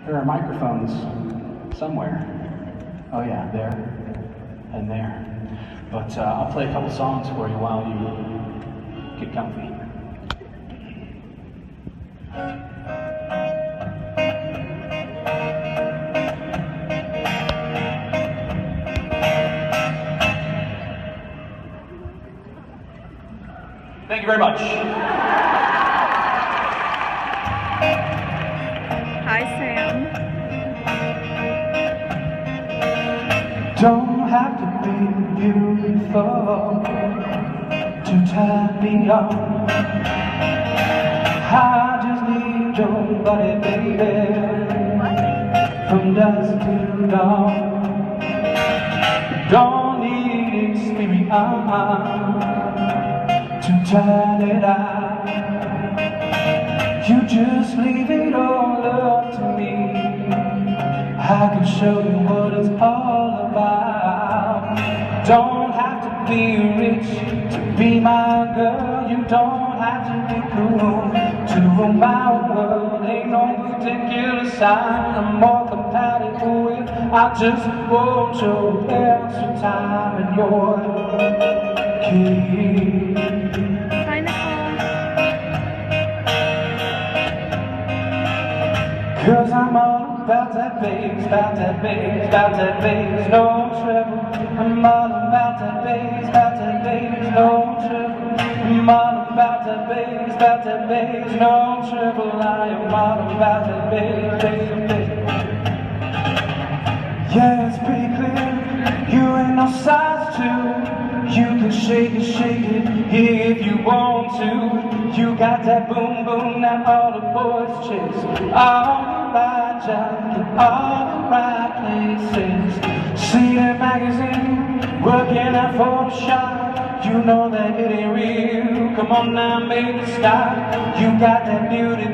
There are microphones somewhere. Oh yeah, there and there. But I'll play a couple songs for you while you get comfy. Thank you very much. Hi, Sam. Don't have to be beautiful to turn me on. I just need your body, baby, from dusk to dawn. Don't need experience to turn it out. You just leave it all up to me. I can show you what it's all about. Don't have to be rich to be my girl. You don't have to be cool to rule my world. Ain't no particular sign I'm more compatible with. I just want your extra time and your key. Hi, Nicole. 'Cause I'm all about that bass, about that bass, about that bass, no trouble. I'm all about that bass, no trouble. I'm all about that bass, no trouble. I am all about that bass, bass. Yeah, it's pretty clear, you ain't no size two. You can shake it if you want to. You got that boom boom that all the boys chase. All the right junk, all the right places. See that magazine, working at Photoshop. You know that it ain't real. Come on now, make it stop. You got that beauty,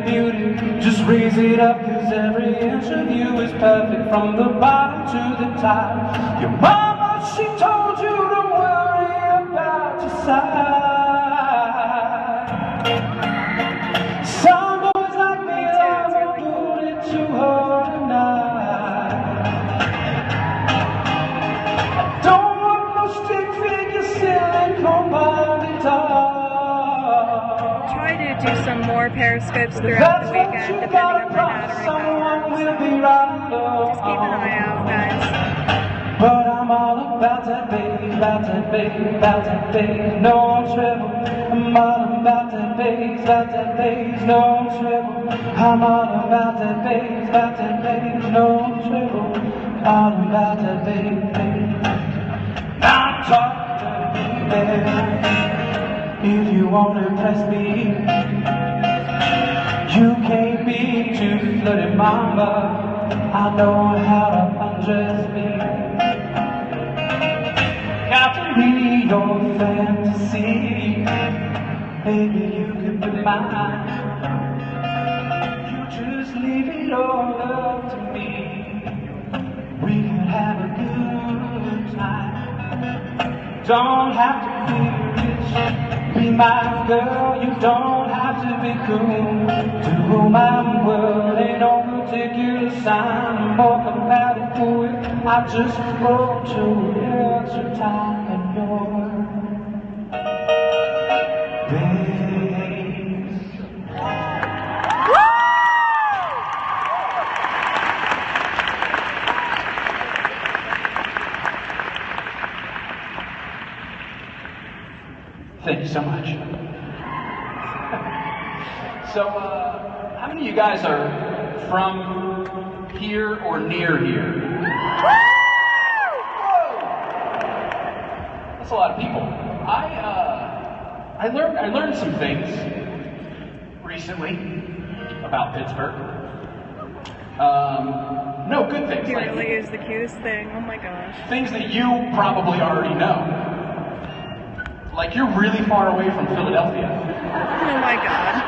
just raise it up. 'Cause every inch of you is perfect, from the bottom to the top. Your mama, she told you don't worry about your side. Some boys like me love a booty too hard tonight. I don't want no stick figure silicone body doll. Try to do some more periscopes throughout the weekend, depending on my battery power. So just keep an eye out, guys. But I'm all about that bass, about that bass, about that bass, no trouble. I'm all about that bass, no trouble. I'm all about that bass, no trouble. All about that bass. I'm talking, baby. If you wanna impress me, you can't be too flirty, mama. I know how to undress me. Got to be your fantasy. Baby, you can be mine. You just leave it all up to me. We can have a good time. Don't have to be rich, be my girl. You don't have to be cool to rule my world. Ain't no particular sign I'm more compatible with. I just want your extra time and your bass. Thank you so much. So, how many of you guys are from here or near here? Whoa! That's a lot of people. I learned some things recently about Pittsburgh. No, good things. It really is the cutest thing. Oh my gosh. Things that you probably already know. Like, you're really far away from Philadelphia. Oh my god.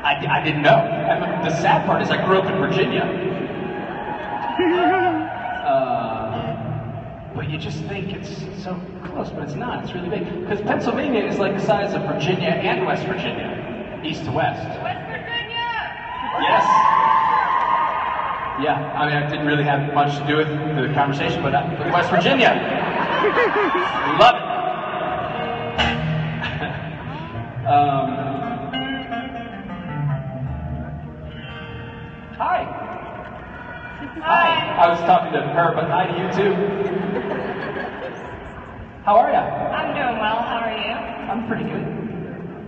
I didn't know. And the sad part is I grew up in Virginia. But you just think it's so close, but it's not. It's really big. Because Pennsylvania is like the size of Virginia and West Virginia, east to west. West Virginia! Yes. Yeah, I mean, I didn't really have much to do with the conversation, but West Virginia. Love it. Hi. Hi. I was talking to her, but hi to you too. How are ya? I'm doing well. How are you? I'm pretty good.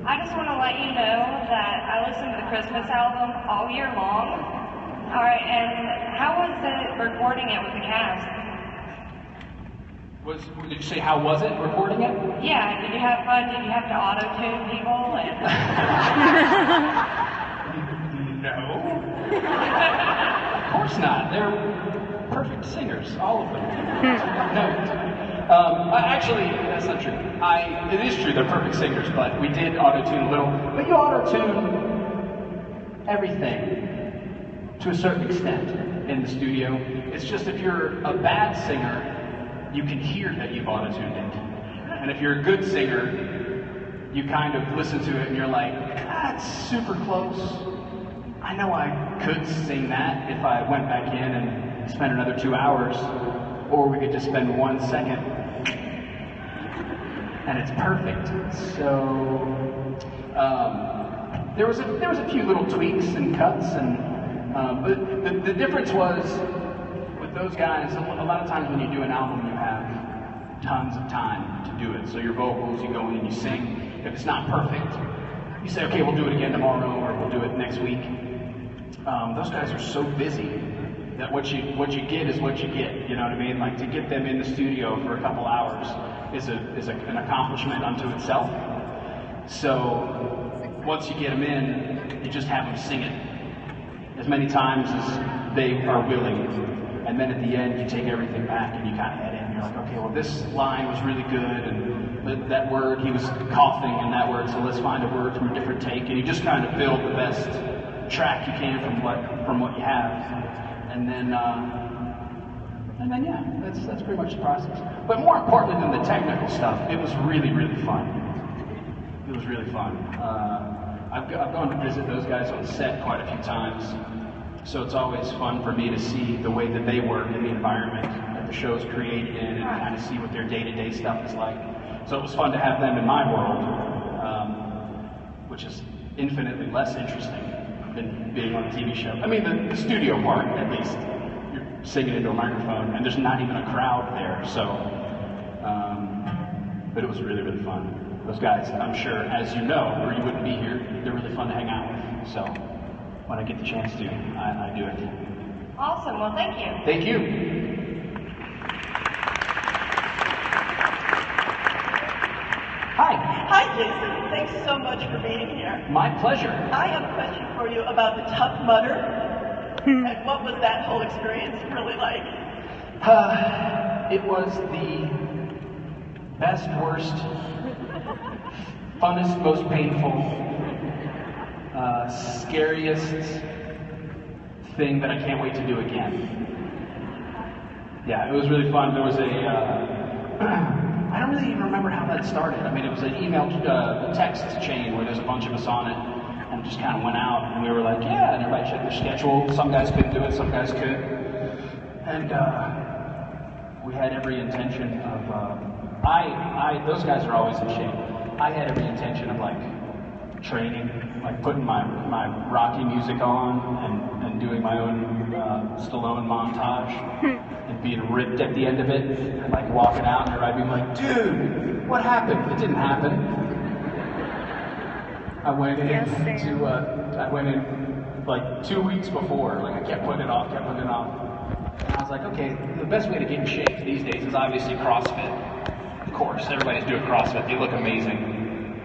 I just want to let you know that I listened to the Christmas album all year long. All right, and how was it recording it with the cast? Did you say how was it recording it? Yeah, did you have fun? Did you have to auto-tune people? No. Of course not. They're perfect singers, all of them. No. Actually, that's not true. It is true, they're perfect singers, but we did auto-tune a little. But you auto-tune everything to a certain extent in the studio. It's just if you're a bad singer, you can hear that you've auto-tuned it. And if you're a good singer, you kind of listen to it and you're like, it's super close. I know I could sing that if I went back in and spent another 2 hours, or we could just spend 1 second. And it's perfect. So there was a few little tweaks and cuts, but the difference was with those guys. A lot of times when you do an album, you have tons of time to do it. So your vocals, you go in and you sing. If it's not perfect, you say, okay, we'll do it again tomorrow, or we'll do it next week. Those guys are so busy that what you get is what you get. You know what I mean? Like, to get them in the studio for a couple hours is an accomplishment unto itself. So once you get them in, you just have them sing it as many times as they are willing, and then at the end you take everything back and you kind of head in. You're like, okay, well, this line was really good, and that word, he was coughing in that word, so let's find a word from a different take, and you just kind of build the best track you can from what you have, and then yeah, that's pretty much the process. But more importantly than the technical stuff, it was really, really fun. It was really fun. I've gone to visit those guys on set quite a few times, so it's always fun for me to see the way that they work in the environment that the show's created in, and kind of see what their day-to-day stuff is like. So it was fun to have them in my world, which is infinitely less interesting than being on a TV show. I mean, the studio part, at least. You're singing into a microphone, and there's not even a crowd there, so... but it was really, really fun. Those guys, I'm sure, as you know, or you wouldn't be here, they're really fun to hang out with. So when I get the chance to, I do it. Awesome. Well, thank you. Thank you. Hi. Hi, Jason. Thanks so much for being here. My pleasure. I have a question for you about the Tough Mudder. And what was that whole experience really like? It was the best, worst, funnest, most painful, scariest thing that I can't wait to do again. Yeah, it was really fun. There was I don't really even remember how that started. I mean, it was an email, text chain where there's a bunch of us on it, and it just kind of went out, and we were like, yeah, and everybody checked their schedule. Some guys couldn't do it, some guys could. And we had every intention of, those guys are always in shape. I had every intention of like training, like putting my Rocky music on and doing my own Stallone montage and being ripped at the end of it and like walking out and everybody being like, dude, what happened? It didn't happen. I went in like 2 weeks before, like I kept putting it off. And I was like, okay, the best way to get in shape these days is obviously CrossFit. Of course, everybody's doing CrossFit. They look amazing.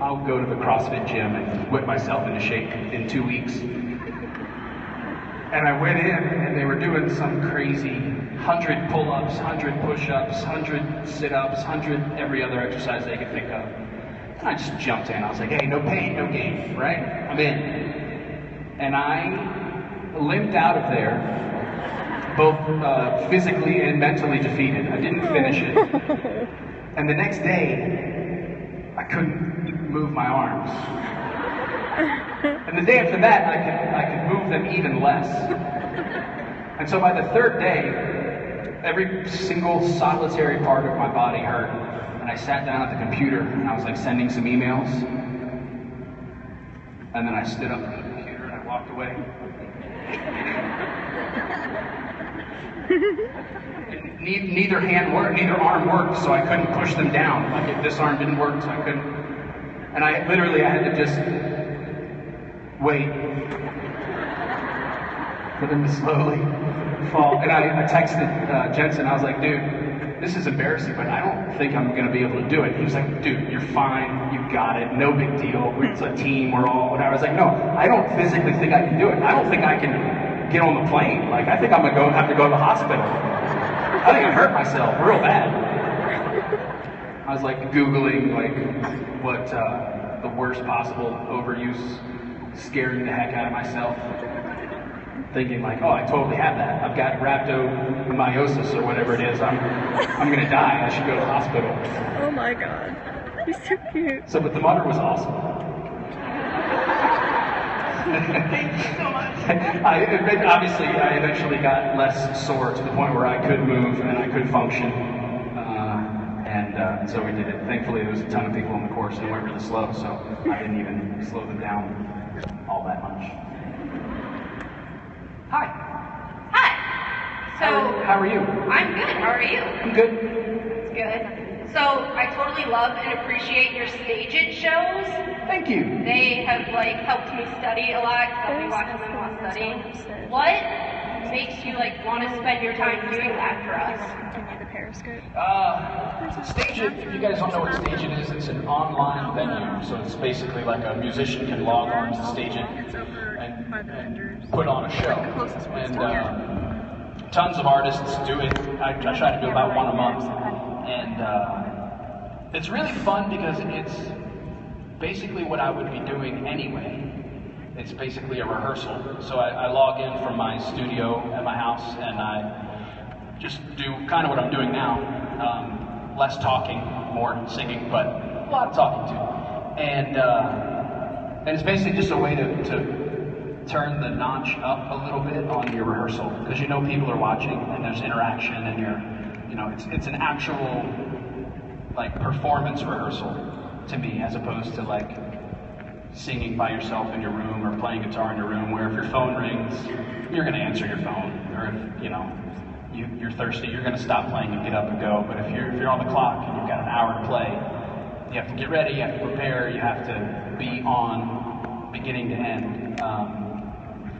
I'll go to the CrossFit gym and whip myself into shape in 2 weeks. And I went in and they were doing some crazy 100 pull-ups, 100 push-ups, 100 sit-ups, 100 every other exercise they could think of. And I just jumped in. I was like, hey, no pain, no gain, right? I'm in. And I limped out of there, both physically and mentally defeated. I didn't finish it. And the next day, I couldn't move my arms. And the day after that, I could move them even less. And so by the third day, every single solitary part of my body hurt. And I sat down at the computer and I was like sending some emails. And then I stood up from the computer and I walked away. Neither hand worked, neither arm worked, so I couldn't push them down. Like this arm didn't work, so I couldn't. And I had to just wait for them to slowly fall. And I texted Jensen. I was like, dude, this is embarrassing, but I don't think I'm going to be able to do it. He was like, dude, you're fine. You got it. No big deal. It's a team. We're all whatever. I was like, no, I don't physically think I can do it. I don't think I can get on the plane. Like, I think I'm going to have to go to the hospital. I think I hurt myself real bad. I was like Googling like what the worst possible overuse, scaring the heck out of myself. Thinking like, oh, I totally have that. I've got rhabdomyosis or whatever it is. I'm gonna die. I should go to the hospital. Oh my god, he's so cute. So, but the mother was awesome. Thank you so much. I eventually got less sore to the point where I could move and I could function. And so we did it. Thankfully, there was a ton of people on the course and it went really slow, so I didn't even slow them down all that much. Hi. Hi. So, how are you? I'm good. How are you? I'm good. It's good. So, I totally love and appreciate your stage it shows. Thank you. They have like helped me study a lot because I'll be watching them while studying. What makes you like want to spend your time doing that for us? Continue the periscope. Stage It, if you guys don't know what Stage It is, it's an online venue. So it's basically like a musician can log on to Stage It and put on a show. And tons of artists do it. I try to do about one a month. And it's really fun because it's basically what I would be doing anyway. It's basically a rehearsal. So I log in from my studio at my house and I just do kind of what I'm doing now. Less talking, more singing, but a lot of talking too. And it's basically just a way to turn the notch up a little bit on your rehearsal. Because you know people are watching and there's interaction and it's an actual like performance rehearsal to me, as opposed to like singing by yourself in your room or playing guitar in your room, where if your phone rings, you're going to answer your phone, or if you're thirsty, you're going to stop playing and get up and go. But if you're on the clock and you've got an hour to play, you have to get ready, you have to prepare, you have to be on beginning to end.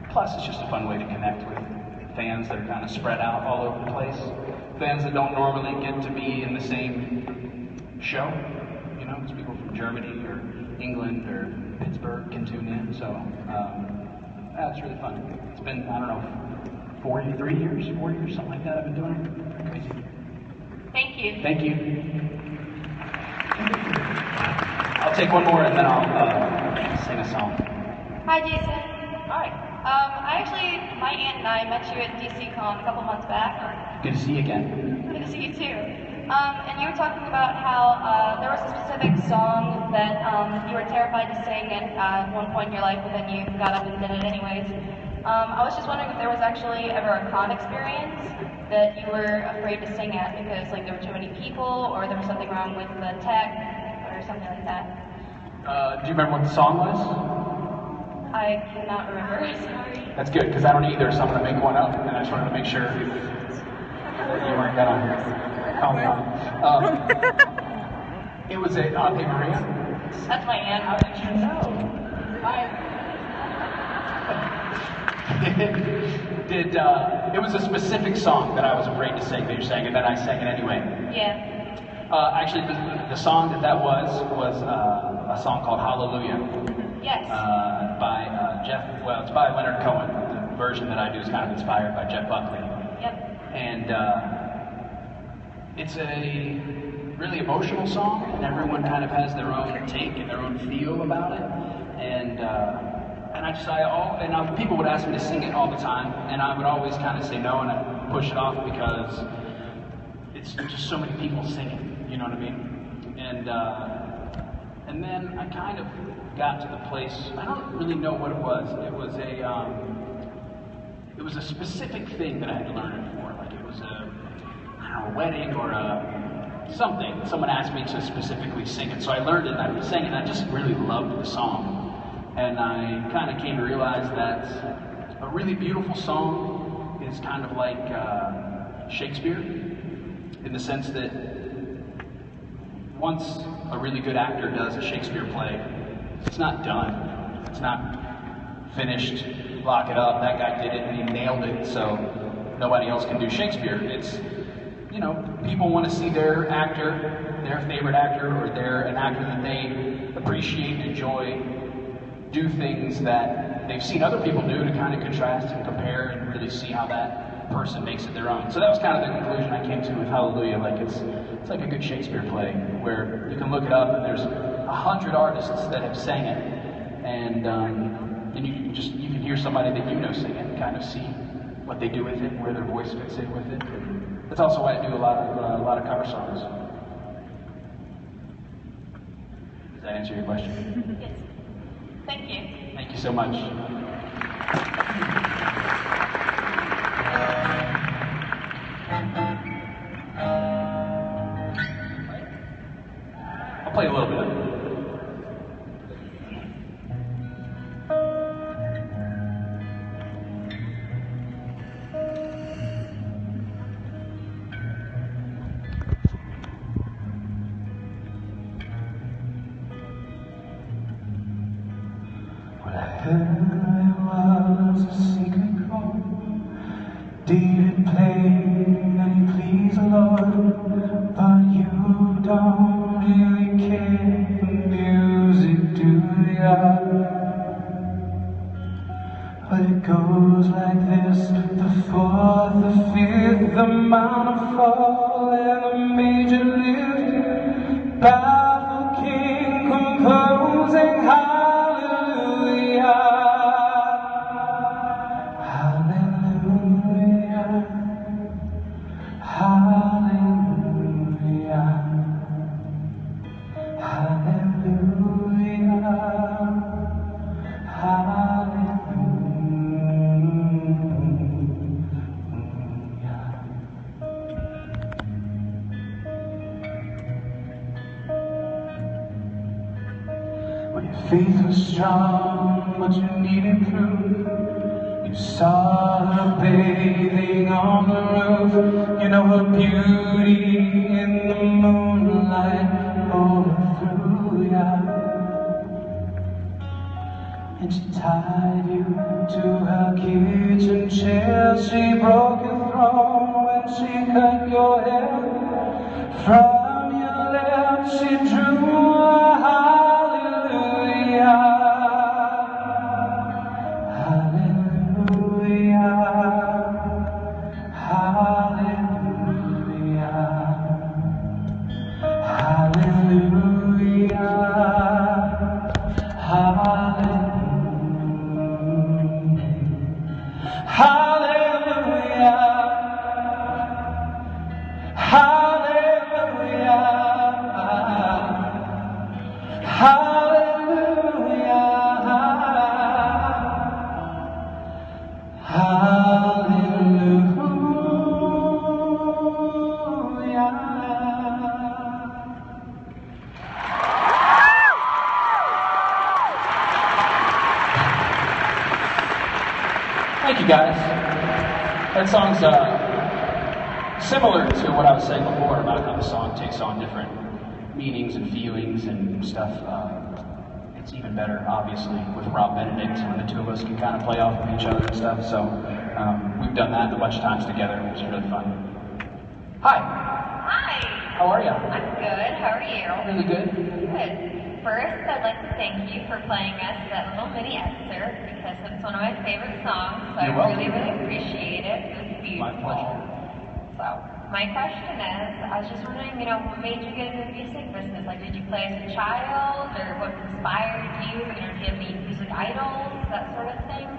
Plus, it's just a fun way to connect with fans that are kind of spread out all over the place. Fans that don't normally get to be in the same show. It's people from Germany or England or Pittsburgh can tune in. So it's really fun. It's been, I don't know, 4 years, something like that I've been doing it. Crazy. Thank you. Thank you. I'll take one more and then I'll sing a song. Hi, Jason. Hi. My aunt and I met you at DCCon a couple months back. Good to see you again. Good to see you too. And you were talking about how there was a specific song that you were terrified to sing at one point in your life, but then you got up and did it anyways. I was just wondering if there was actually ever a con experience that you were afraid to sing at because like there were too many people, or there was something wrong with the tech, or something like that. Do you remember what the song was? I cannot remember. Sorry. That's good, because I don't either, so I'm going to make one up, and I just wanted to make sure that you weren't gonna call me on. It was a Ave Maria. That's my aunt. How did you know? It was a specific song that I was afraid to sing that you sang, and then I sang it anyway. Yeah. Actually, the song that was a song called Hallelujah. Yes. By Jeff. Well, it's by Leonard Cohen. The version that I do is kind of inspired by Jeff Buckley. Yep. And it's a really emotional song, and everyone kind of has their own take and their own feel about it. And people would ask me to sing it all the time, and I would always kind of say no, and I'd push it off because it's just so many people singing. You know what I mean? And then I kind of got to the place. I don't really know what it was. It was a specific thing that I had to learn it for. Like it was a wedding or something. Someone asked me to specifically sing it, so I learned it and I sang it. And I just really loved the song, and I kind of came to realize that a really beautiful song is kind of like Shakespeare, in the sense that once a really good actor does a Shakespeare play, it's not done. It's not finished. Lock it up. That guy did it and he nailed it, so nobody else can do Shakespeare. It's, you know, people want to see their actor, their favorite actor, or an actor that they appreciate and enjoy, do things that they've seen other people do to kind of contrast and compare and really see how that person makes it their own. So that was kind of the conclusion I came to with Hallelujah. Like it's like a good Shakespeare play where you can look it up and there's 100 artists that have sang it, and you can hear somebody that you know sing it and kind of see what they do with it, where their voice fits in with it. That's also why I do a lot of cover songs. Does that answer your question? Yes. Thank you. Thank you so much. I'll play a little bit of it. What I heard was a secret chord, David played, and he pleased the Lord, but you don't really care for music, do ya? But it goes like this: the fourth, the fifth, the minor fall, and the major lift, baffled king composing hallelujah, hallelujah, hallelujah, hallelujah, hallelujah. When your faith was strong, but you needed proof, you saw her bathing on the roof. You know her beauty in the moonlight overthrew ya, and she tied you to her kitchen chair. She broke your throne when she cut your hair. From your lips she drew a hallelujah, hallelujah, hallelujah, hallelujah, hallelujah. Hallelujah, hallelujah, Thank you, guys. That song's similar to what I was saying before about how the song takes on different meanings and feelings and stuff. It's even better, obviously, with Rob Benedict, when the two of us can kind of play off of each other and stuff. So we've done that a bunch of times together, which is really fun. Hi. Hi. How are you? I'm good. How are you? Really good. Good. First, I'd like to thank you for playing us that little mini excerpt, because it's one of my favorite songs, so You're I welcome. really appreciate it. It was beautiful. My pleasure. So, my question is, I was just wondering, what made you get into the music business? Like, did you play as a child, or what inspired you? Do you have any music idols, that sort of thing?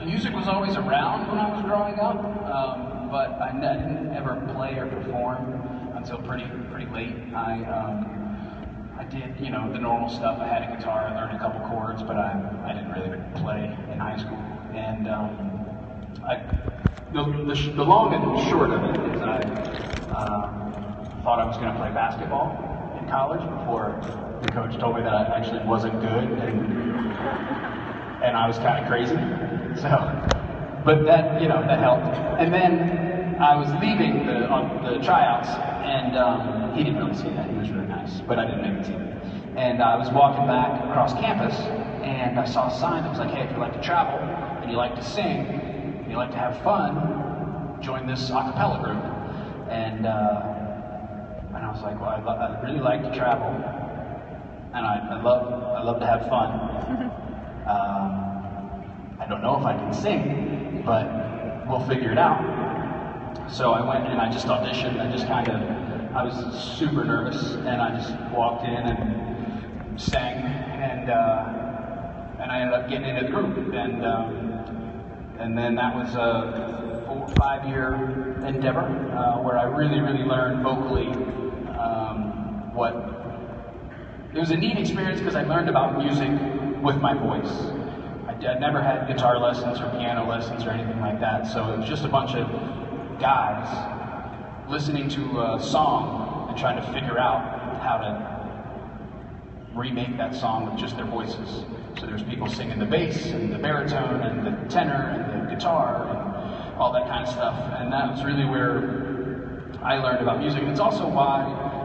Music was always around when I was growing up, but I didn't ever play or perform until pretty late. I did, the normal stuff. I had a guitar, I learned a couple chords, but I didn't really play And the long and short of it is I thought I was going to play basketball in college before the coach told me that I actually wasn't good, and I was kind of crazy. So, but that, you know, that helped. And then I was leaving the tryouts, and he didn't really see that. He was really nice, but I didn't make the team. And I was walking back across campus, and I saw a sign that was like, hey, if you like to travel, and you like to sing, and you like to have fun, join this a cappella group. And I was like, well, I really like to travel, and I love to have fun. I don't know if I can sing, but we'll figure it out. So I went and I just auditioned. I was super nervous, and I just walked in and sang, and I ended up getting into the group, and then that was a 4 or 5 year endeavor where I really learned vocally it was a neat experience because I learned about music with my voice. I'd never had guitar lessons or piano lessons or anything like that, so it was just a bunch of guys listening to a song and trying to figure out how to remake that song with just their voices. So there's people singing the bass and the baritone and the tenor and the guitar and all that kind of stuff, and that was really where I learned about music. And it's also why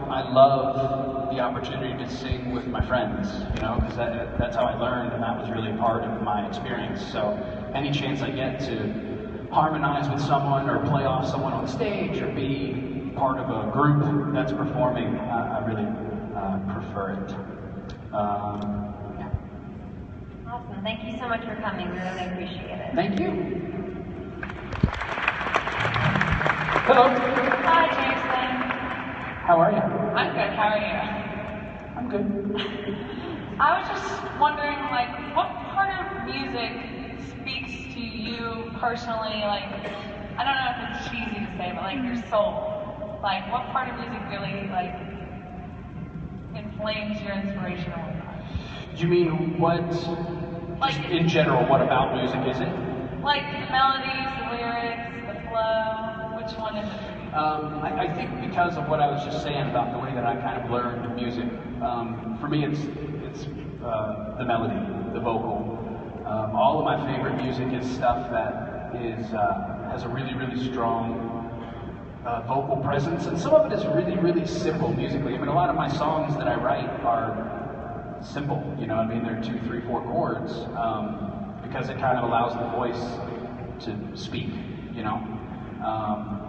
I love the opportunity to sing with my friends, you know, because that's how I learned, and that was really part of my experience. So any chance I get to harmonize with someone or play off someone on stage or be part of a group that's performing, I really prefer it. Yeah. Awesome. Thank you so much for coming. We really appreciate it. Thank you. Hello. Hi, Jason. How are you? I'm good. How are you? I'm good. I was just wondering, like, what part of music speaks to you personally? Like, I don't know if it's cheesy to say, but like your soul. Like, what part of music really like inflames your inspiration or whatnot? You mean what? Like, just in general, what about music is it? Like the melodies, the lyrics, the flow. Which one is it for you? I think because of what I was just saying about the way that I kind of learned music, for me it's the melody, the vocal. All of my favorite music is stuff that has a really strong vocal presence, and some of it is really simple musically. I mean, a lot of my songs that I write are simple, you know, I mean, they're 2, 3, 4 chords, because it kind of allows the voice to speak, you know.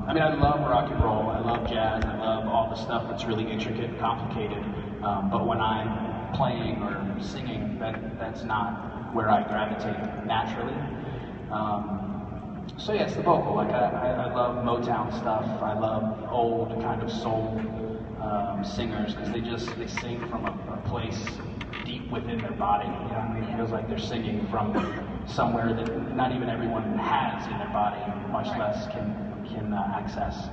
I mean, I love rock and roll, I love jazz, I love all the stuff that's really intricate and complicated, but when I'm playing or singing, that's not where I gravitate naturally. So yeah, it's the vocal. Like I love Motown stuff, I love old kind of soul singers, because they sing from a place deep within their body, you know what I mean? It feels like they're singing from somewhere that not even everyone has in their body, much less can access.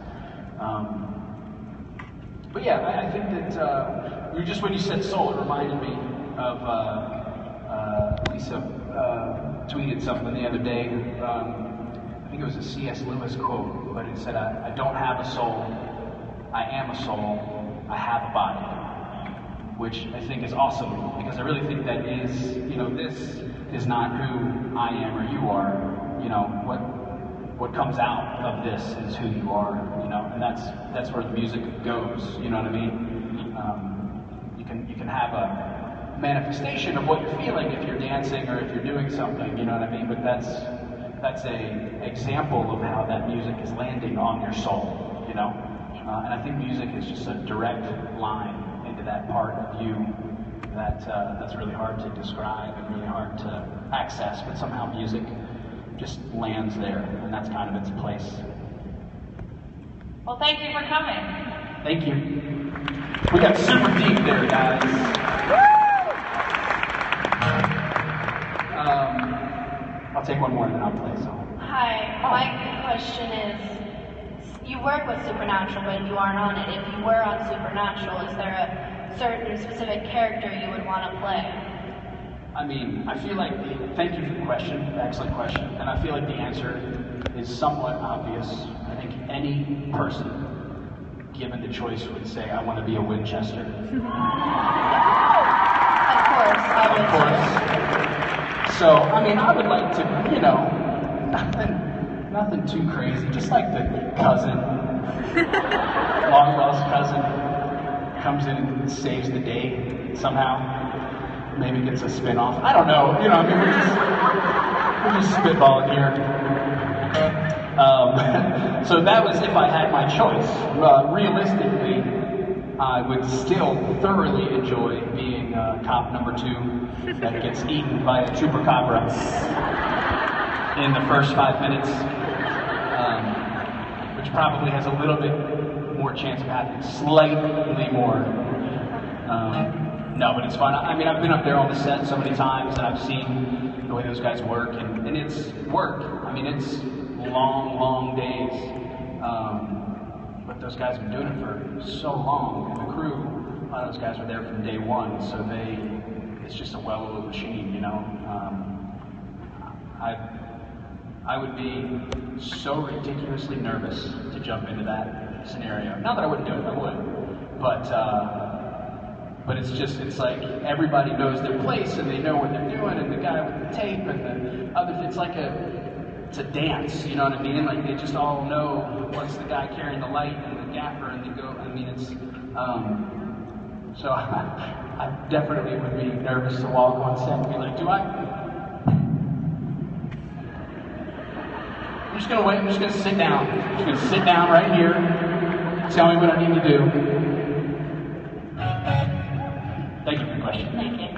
But yeah, I think that just when you said soul, it reminded me of Lisa tweeted something the other day. I think it was a C.S. Lewis quote, but it said, "I don't have a soul. I am a soul. I have a body," which I think is awesome, because I really think that is, you know, this is not who I am or you are. You know, what comes out of this is who you are, you know, and that's where the music goes, you know what I mean? You can have a manifestation of what you're feeling if you're dancing or if you're doing something, you know what I mean? But that's a example of how that music is landing on your soul, you know? And I think music is just a direct line into that part of you that's really hard to describe and really hard to access, but somehow music just lands there, and that's kind of its place. Well, thank you for coming. Thank you. We got super deep there, guys. I'll take one more and then I'll play a song. Hi, my question is, you work with Supernatural, but you aren't on it. If you were on Supernatural, is there a certain specific character you would want to play? I mean, I feel like, thank you for the question, excellent question, and I feel like the answer is somewhat obvious. I think any person given the choice would say, I want to be a Winchester. Of course. So, I mean, I would like to, you know, nothing too crazy, just like the cousin, long lost cousin, comes in and saves the day somehow. Maybe gets a spin-off. I don't know. You know, I mean, we're just spitballing here. So that was if I had my choice. Realistically, I would still thoroughly enjoy being cop number 2 that gets eaten by a chupacabra in the first 5 minutes, which probably has a little bit more chance of happening, slightly more. No, but it's fun. I mean, I've been up there on the set so many times, and I've seen the way those guys work, and it's work. I mean, it's long, long days. But those guys have been doing it for so long, and the crew, a lot of those guys were there from day one, so it's just a well-oiled machine, you know. I would be so ridiculously nervous to jump into that scenario. Not that I wouldn't do it, I would. But it's like everybody knows their place and they know what they're doing, and the guy with the tape and the other, it's a dance, you know what I mean? Like they just all know what's the guy carrying the light and the gaffer, and they go, I mean, it's, so I definitely would be nervous to walk on set and be like, I'm just gonna wait, I'm just gonna sit down. I'm just gonna sit down right here, tell me what I need to do. Thank you for the question. Thank you.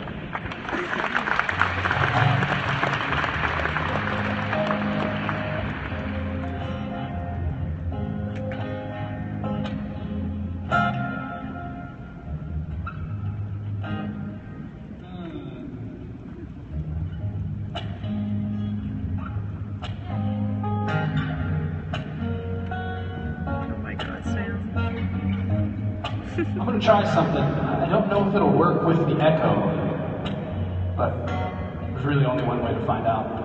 I'm going to try something. I don't know if it'll work with the echo, but there's really only one way to find out.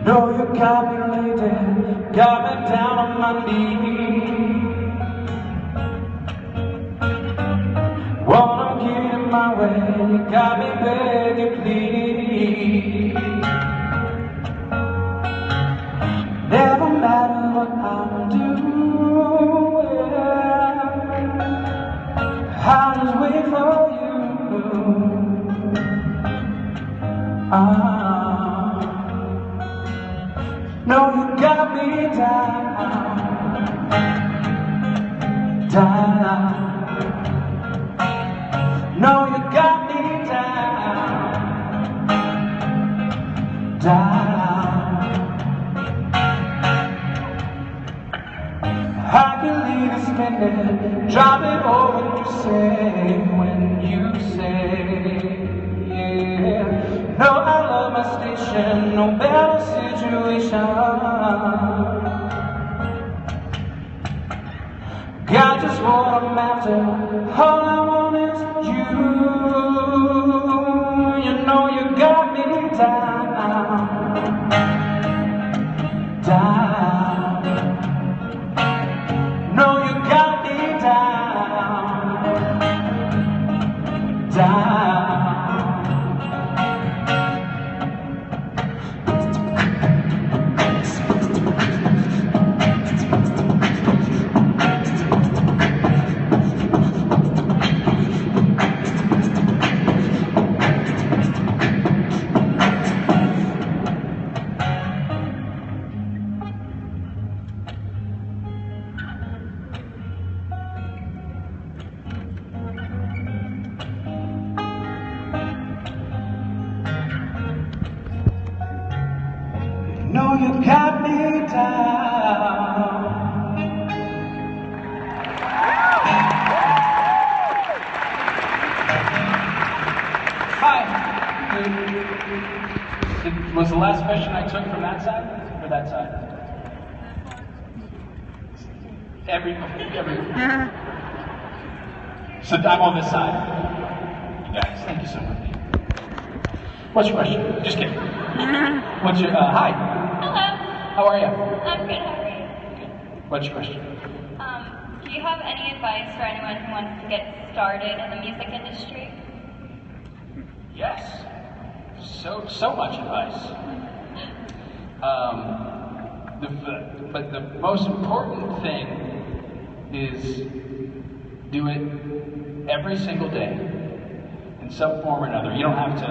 No, you got me lady, got me down on my knees. Wanna get in my way, you got me begging please. Never matter what I'm doing, I'll just wait for you. No, you got me down, down. No, you got me down, down. I can leave it spinning, drop it over when you say, yeah. No, I love my station, no better situation. Got just what I'm after, all I want is you. You know you got me down, down. No, you got me down, down. you got me down. Hi. Was the last question I took from that side or that side? Every. So I'm on this side. You guys, thank you so much. What's your question? Just kidding. What's your, hi. Hello. How are you? I'm good. How are you? What's your question? Do you have any advice for anyone who wants to get started in the music industry? Yes. So much advice. But the most important thing is do it every single day in some form or another. You don't have to,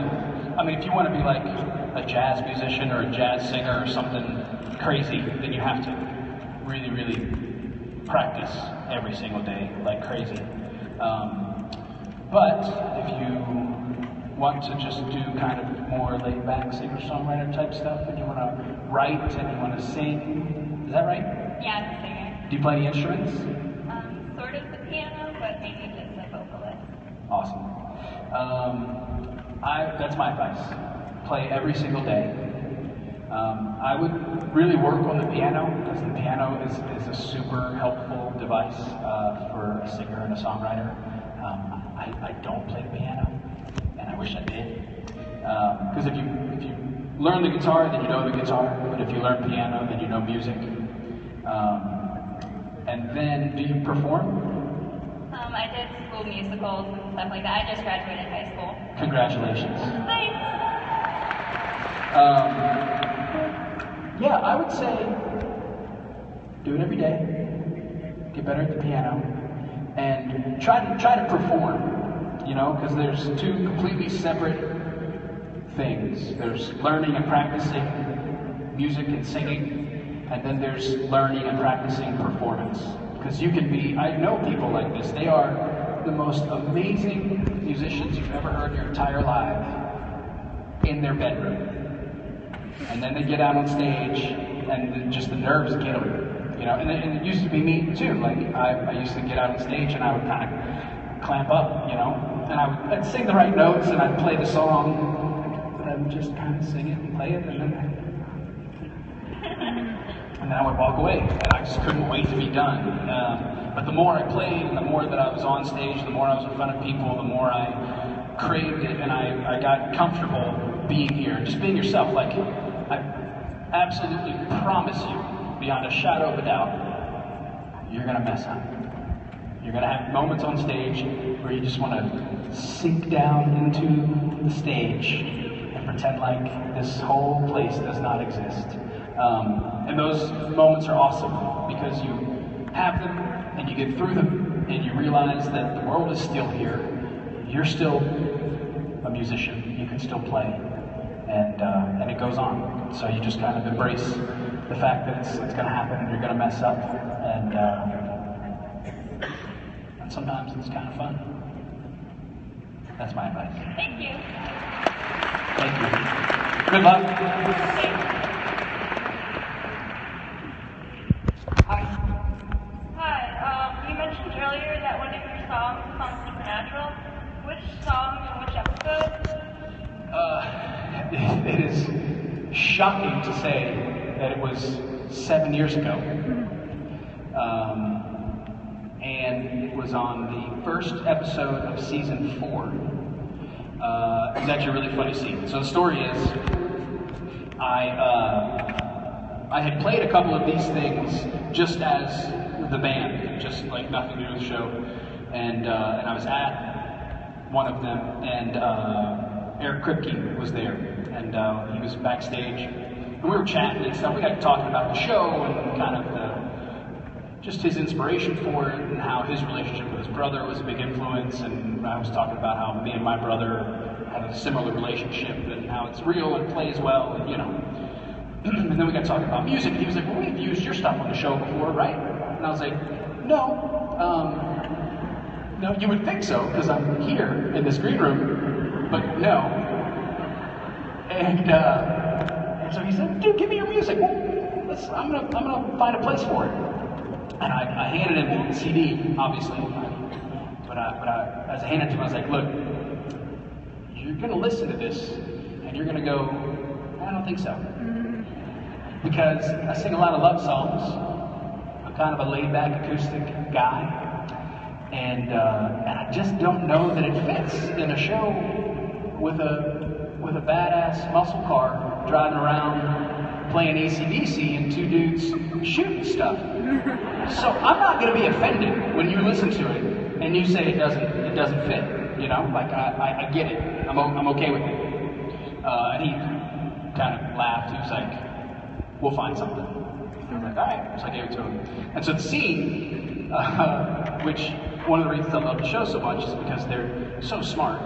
I mean, if you want to be like a jazz musician or a jazz singer or something crazy, then you have to really, really practice every single day like crazy. But if you want to just do kind of more laid back singer-songwriter type stuff and you want to write and you want to sing, is that right? Yeah, I'm a singer. Do you play any instruments? Sort of the piano, but mainly just a vocalist. Awesome. That's my advice. Play every single day. I would really work on the piano because the piano is a super helpful device for a singer and a songwriter. I don't play the piano, and I wish I did. Because if you learn the guitar, then you know the guitar. But if you learn piano, then you know music. And then, do you perform? I did school musicals and stuff like that. I just graduated high school. Congratulations. Thanks. Yeah, I would say do it every day. Get better at the piano, and try to perform. You know, because there's two completely separate things. There's learning and practicing music and singing, and then there's learning and practicing performance. Because you can be, I know people like this, they are the most amazing musicians you've ever heard in your entire life in their bedroom. And then they get out on stage and just the nerves get them. You know, and it used to be me too. Like I used to get out on stage and I would kind of clamp up, you know, and I'd sing the right notes and I'd play the song, but I would just kind of sing it and play it and then I would walk away, and I just couldn't wait to be done. But the more I played, and the more that I was on stage, the more I was in front of people, the more I craved it, and I got comfortable being here, just being yourself. Like, I absolutely promise you, beyond a shadow of a doubt, you're gonna mess up. You're gonna have moments on stage where you just want to sink down into the stage and pretend like this whole place does not exist. And those moments are awesome because you have them and you get through them and you realize that the world is still here. You're still a musician. You can still play, and it goes on. So you just kind of embrace the fact that it's going to happen and you're going to mess up, and sometimes it's kind of fun. That's my advice. Thank you. Thank you. Good luck. Hi, you mentioned earlier that one of your songs is on Supernatural. Which song and which episode? It is shocking to say that it was 7 years ago. And it was on the first episode of season 4. It was actually a really funny scene. So the story is, I had played a couple of these things just as the band, just like nothing to do with the show, and I was at one of them, and Eric Kripke was there, and he was backstage, and we were chatting and stuff. We got talking about the show and kind of just his inspiration for it, and how his relationship with his brother was a big influence, and I was talking about how me and my brother have a similar relationship, and how it's real and plays well, and you know. And then we got talking about music, and he was like, well, we've used your stuff on the show before, right? And I was like, no, no, you would think so, because I'm here in this green room, but no. And And so he said, dude, give me your music. I'm gonna find a place for it. And I handed him the CD, obviously. But as I handed it to him, I was like, look, you're gonna listen to this, and you're gonna go, I don't think so. Because I sing a lot of love songs. I'm kind of a laid-back acoustic guy. And I just don't know that it fits in a show with a badass muscle car driving around playing AC/DC and two dudes shooting stuff. So I'm not going to be offended when you listen to it and you say it doesn't fit. You know, like I get it. I'm okay with it. And he kind of laughed. He was like, "We'll find something." I was like, "All right." So I gave it to him. And so the scene, which one of the reasons I love the show so much is because they're so smart.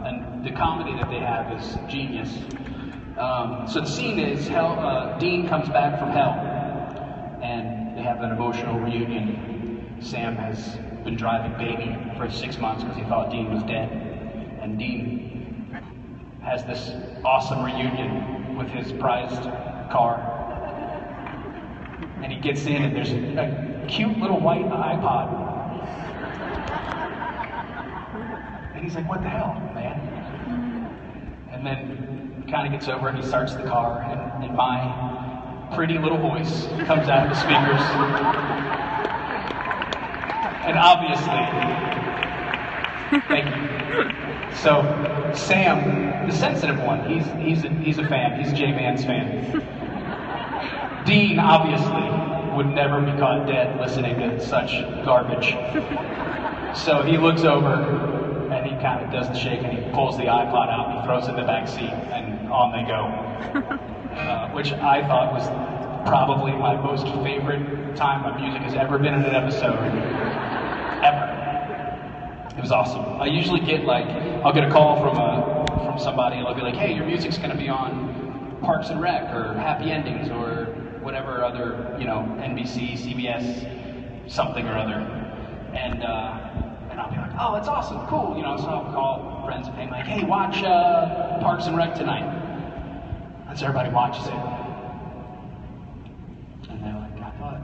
And the comedy that they have is genius. So the scene is Dean comes back from hell, and they have an emotional reunion. Sam has been driving baby for 6 months because he thought Dean was dead, and Dean has this awesome reunion with his prized car, and he gets in, and there's a cute little white iPod. And he's like, what the hell, man? And then kind of gets over and he starts the car, and my pretty little voice comes out of the speakers. And obviously, thank you. So Sam, the sensitive one, he's a fan. He's a J-Man's fan. Dean obviously would never be caught dead listening to such garbage. So he looks over and he kind of does the shake and he pulls the iPod out and he throws it in the back seat and on they go. Which I thought was probably my most favorite time my music has ever been in an episode. Ever. It was awesome. I usually get I'll get a call from somebody and they'll be like, hey, your music's gonna be on Parks and Rec or Happy Endings or whatever other, NBC, CBS, something or other. And I'll be like, oh, that's awesome, cool, so I'll call friends and family, like, hey, watch Parks and Rec tonight. And so everybody watches it. And they're like, I thought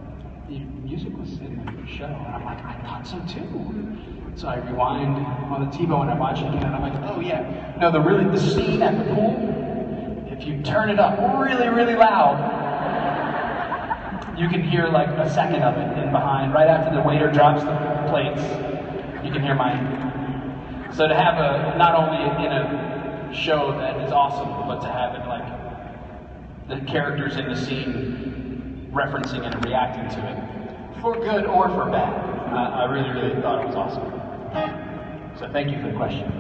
your music was in the show. And I'm like, I thought so too. So I rewind on the TiVo and I watch it again and I'm like, oh yeah. No, the scene at the pool, if you turn it up really, really loud, you can hear like a second of it in behind, right after the waiter drops the plates. You can hear mine. So to have not only in a show that is awesome, but to have it like the characters in the scene referencing it and reacting to it, for good or for bad. I really, really thought it was awesome. So thank you for the question.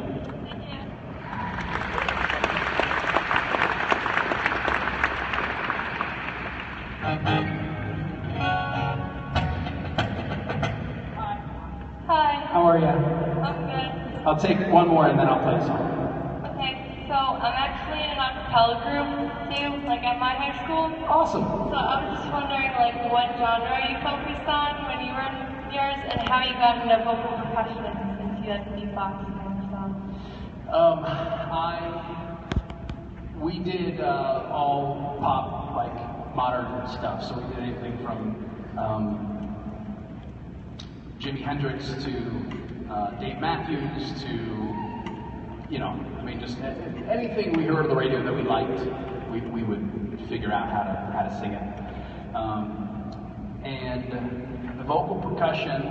Hi. How are you? I'm good. I'll take one more and then I'll play a song. Okay, so I'm actually in an acapella group too, at my high school. Awesome. So I was just wondering, what genre you focused on when you were in yours, and how you got into vocal percussion since you had beatboxing and stuff. We did all pop, modern stuff. So we did anything from Jimi Hendrix to Dave Matthews to, just anything we heard on the radio that we liked, we would figure out how to sing it. And the vocal percussion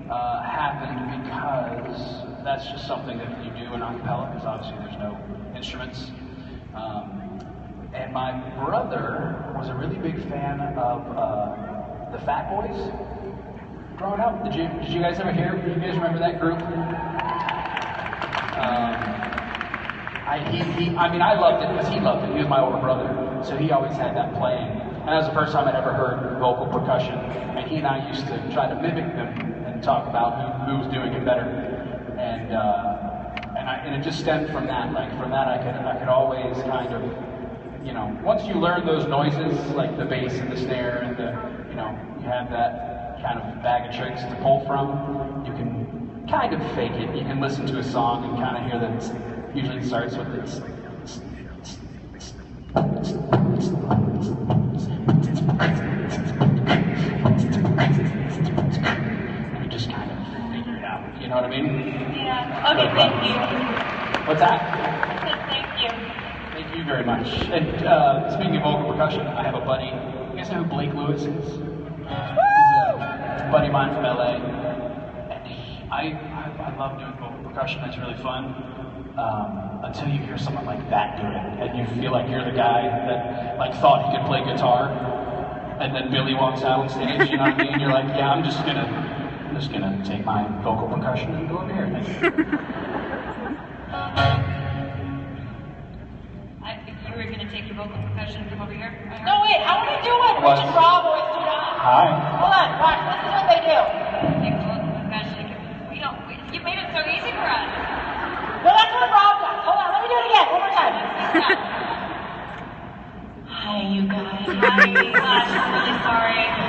happened because that's just something that you do in acapella, because obviously there's no instruments. And my brother was a really big fan of the Fat Boys growing up. Did you guys ever hear? Do you guys remember that group? I loved it because he loved it. He was my older brother, so he always had that playing. And that was the first time I'd ever heard vocal percussion. And he and I used to try to mimic them and talk about who was doing it better. And it just stemmed from that. From that, I could always kind of, once you learn those noises, like the bass and the snare and you have that kind of bag of tricks to pull from, you can kind of fake it. You can listen to a song and kind of hear that usually it starts with this. You just kind of figure it out. You know what I mean? Yeah. Okay, thank you. What's that? I said thank you. Thank you very much. And speaking of vocal percussion, I have a buddy. You guys know who Blake Lewis is? He's a buddy of mine from LA. And I love doing vocal percussion. It's really fun. Until you hear someone like that do it, and you feel like you're the guy that like thought he could play guitar, and then Billy walks out on stage. You know what I mean? You're like, yeah, I'm just gonna take my vocal percussion and go over here. You were going to take your vocal percussion from over here? No, wait, I want to do what Rich and Rob always do to us. Hi. Hold on, watch, this is what they do. Take vocal percussion. You made it so easy for us. No, that's what Rob does. Hold on, let me do it again, one more time. Hi, you guys. Hi, gosh, I'm really sorry.